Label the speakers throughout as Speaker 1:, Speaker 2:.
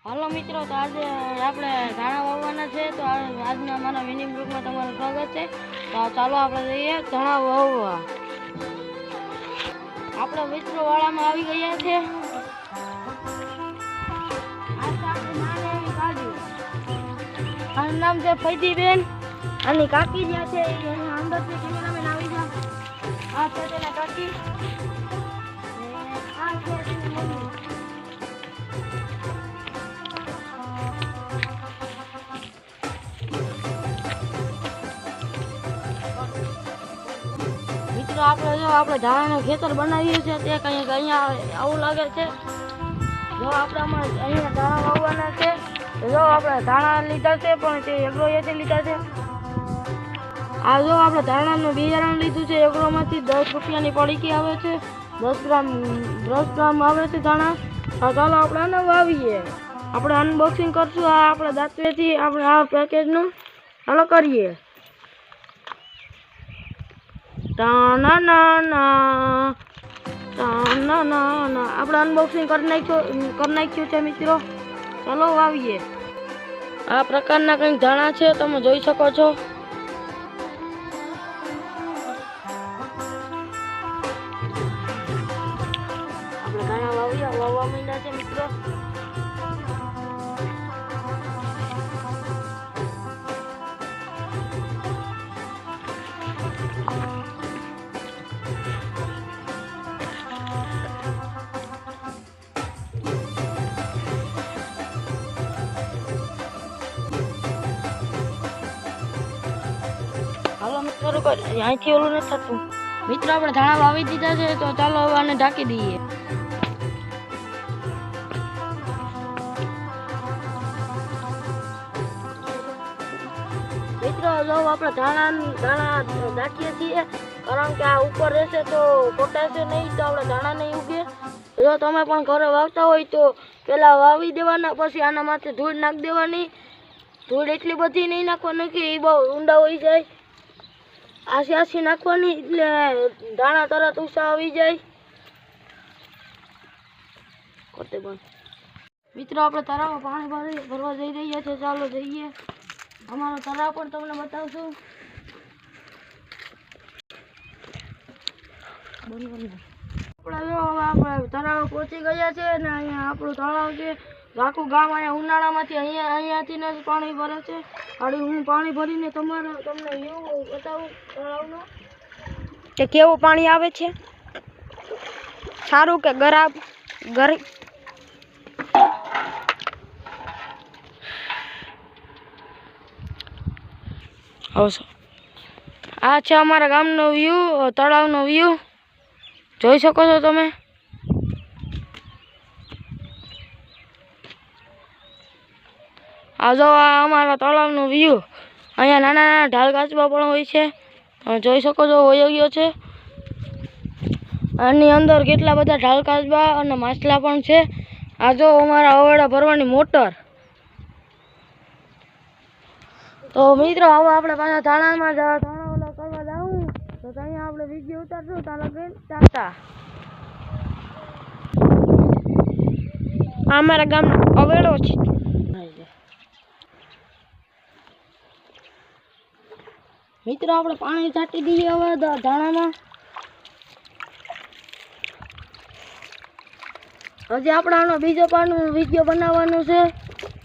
Speaker 1: Hello मित्रों, तो आज આપણે ધાણા વાવવાના છે। તો આજના મારા મિની બ્લોગમાં તમારું સ્વાગત છે। તો ચાલો આપણે જઈએ ધાણા વાવવા। આપણે મિત્રો વાળામાં આવી ગયા છે। આનું નામ છે ફૈદીબેન, આની કાકી જ્યાં છે એની અંદરથી કેમેરામેન આવી જાય। આ છે તેના કાકી, આ છે તેની મમ્મી। આપણે ધાણાનું ખેતર બનાવીએ છીએ તે કંઈક અહીંયા આવું લાગે છે। જો આપણે અહીંયા ધાણા વાવવાના છે। જો આપણે ધાણા લીધા છે, પણ તે એગ્રોએથી લીધા છે। આ જો આપણે ધાણાનું બિયારણ લીધું છે એગ્રોમાંથી। 10 રૂપિયાની પડીકી આવે છે, 10 ગ્રામ આવે છે ધાણા। તો ચાલો આપણે આને વાવીએ। આપણે અનબોક્સિંગ કરશું આ આપણે દાંતવેથી આપણે આ પેકેજનું ચાલો કરીએ। આપણે અનબોક્સિંગ કરી નાખ્યું છે મિત્રો। ચાલો વાવીએ। આ પ્રકારના કંઈક ધાણા છે, તમે જોઈ શકો છો। આપણે ધાણા વાવવા માંડ્યા છે મિત્રો। હાલો મિત્રો, અહીંથી ઓલું નથી થતું મિત્રો। આપણે ધાણા વાવી દીધા છે, તો ચાલો હવે આને ઢાંકી દઈએ। મિત્રો જો આપણે ધાણા ઢાંકીએ છીએ, કારણ કે આ ઉપર રહેશે તો પોટાશે નહીં, તો આપણે ધાણા નહીં ઉગે। જો તમે પણ ઘરે વાવતા હોય તો પેલા વાવી દેવાના, પછી આના માથે ધૂળ નાખી દેવાની। ધૂળ એટલી બધી નહીં નાખવાની કે એ બહુ ઊંડા હોઈ જાય। આસી નાખવાની એટલે ધાણા તરત ઊંચા આવી જાય। મિત્રો આપણે તળાવમાં પાણી ભરવા જઈ રહ્યા છે, ચાલો જઈએ। અમારો તળાવ પણ તમને બતાવશું। આપણે તળાવ પહોંચી ગયા છે ને અહીંયા આપણું તળાવ છે। આખું ગામ અહીંયા ઉનાળામાંથી અહીંયાથી જ પાણી ભરે છે। અને હું પાણી ભરીને તમને વ્યૂ બતાવું તળાવનો
Speaker 2: કે કેવું પાણી આવે છે, સારું કે ખરાબ।
Speaker 1: આ છે અમારા ગામનો વ્યૂ, તળાવનો વ્યૂ જોઈ શકો છો તમે। આ જો આ અમારા તળાવનો વ્યૂ। અહીંયા નાના ઢાલ કાચબા પણ હોય છે, તમે જોઈ શકો છો, વયો ગયો છે। આની અંદર કેટલા બધા ઢાલ કાચબા અને માછલા પણ છે। આ જો અમારા અવેડા ભરવાની મોટર। તો મિત્રો હવે આપણે પાછા ધાણા ઓલા કરવા જાઉં, તો અહીંયા આપણે વિડીયો ઉતારશું। તારા બેન ચાલતા
Speaker 2: અમારા ગામનો અવેડો છે।
Speaker 1: મિત્રો આપણે પાણી છાંટી દઈએ હવે ધાણામાં। હજી આપણે આનો બીજો વિડીયો બનાવવાનું છે।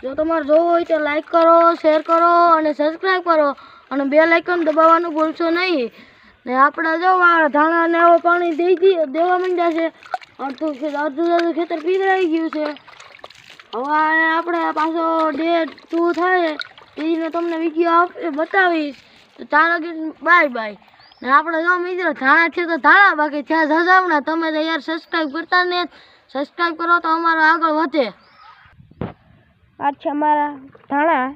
Speaker 1: જો તમારે જોવો હોય તો લાઈક કરો, શેર કરો અને સબસ્ક્રાઈબ કરો, અને બેલ આઇકન દબાવવાનું ભૂલશો નહીં। ને આપણે જો ધાણાને હવે પાણી દેવા માંડ્યા છે। અડધું ખેતર પીગળાઈ ગયું છે। હવે આપણે પાછો ડે 2 થાય એને તમને વિડીયો બતાવીશ। તો ચાલો બાય બાય। ને આપણે જો મિત્રો ધાણા છે તો ધાણા, બાકી ત્યાં સજાવના તમે તો યાર સબસ્ક્રાઈબ કરતા ને, સબસ્ક્રાઈબ કરો તો અમારો આગળ વધે।
Speaker 2: આ છે અમારા ધાણા।